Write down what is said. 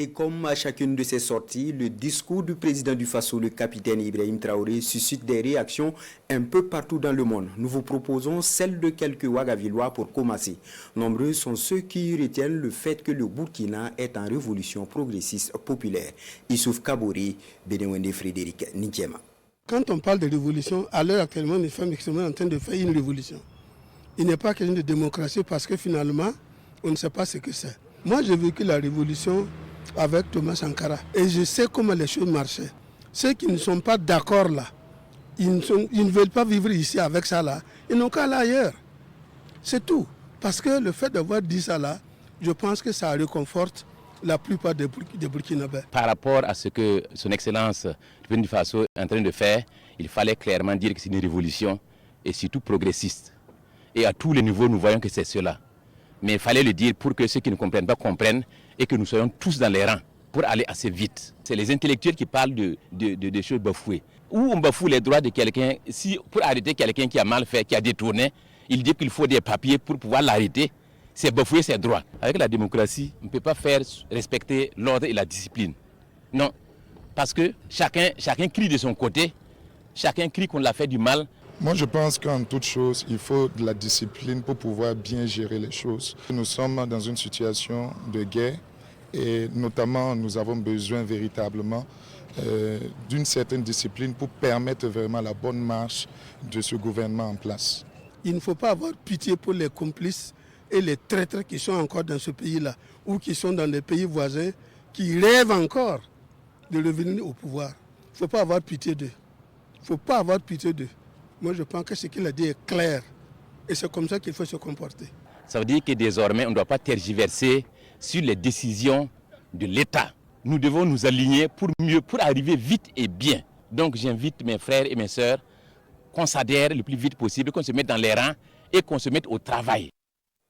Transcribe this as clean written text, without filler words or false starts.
Et comme à chacune de ces sorties, le discours du président du Faso, le capitaine Ibrahim Traoré, suscite des réactions un peu partout dans le monde. Nous vous proposons celle de quelques Ouagavillois pour commencer. Nombreux sont ceux qui retiennent le fait que le Burkina est en révolution progressiste populaire. Issouf Kabouri, Benewende Frédéric Nikiema. Quand on parle de révolution, à l'heure actuellement, les femmes sont en train de faire une révolution. Il n'est pas question de démocratie parce que finalement, on ne sait pas ce que c'est. Moi, j'ai vécu la révolution avec Thomas Sankara et je sais comment les choses marchaient. Ceux qui ne sont pas d'accord là, ils ne veulent pas vivre ici avec ça là, ils n'ont qu'à aller ailleurs. C'est tout. Parce que le fait d'avoir dit ça là, je pense que ça réconforte la plupart des Burkinabés. Par rapport à ce que son Excellence le président du Faso est en train de faire, il fallait clairement dire que c'est une révolution et surtout progressiste. Et à tous les niveaux, nous voyons que c'est cela. Mais il fallait le dire pour que ceux qui ne comprennent pas comprennent et que nous soyons tous dans les rangs pour aller assez vite. C'est les intellectuels qui parlent de choses bafouées. Où on bafoue les droits de quelqu'un, si pour arrêter quelqu'un qui a mal fait, qui a détourné, il dit qu'il faut des papiers pour pouvoir l'arrêter. C'est bafouer ses droits. Avec la démocratie, on ne peut pas faire respecter l'ordre et la discipline. Non, parce que chacun crie de son côté, chacun crie qu'on l'a fait du mal. Moi, je pense qu'en toute chose, il faut de la discipline pour pouvoir bien gérer les choses. Nous sommes dans une situation de guerre et notamment, nous avons besoin véritablement d'une certaine discipline pour permettre vraiment la bonne marche de ce gouvernement en place. Il ne faut pas avoir pitié pour les complices et les traîtres qui sont encore dans ce pays-là ou qui sont dans les pays voisins, qui rêvent encore de revenir au pouvoir. Il ne faut pas avoir pitié d'eux. Il ne faut pas avoir pitié d'eux. Moi, je pense que ce qu'il a dit est clair. Et c'est comme ça qu'il faut se comporter. Ça veut dire que désormais, on ne doit pas tergiverser sur les décisions de l'État. Nous devons nous aligner pour arriver vite et bien. Donc, j'invite mes frères et mes sœurs qu'on s'adhère le plus vite possible, qu'on se mette dans les rangs et qu'on se mette au travail.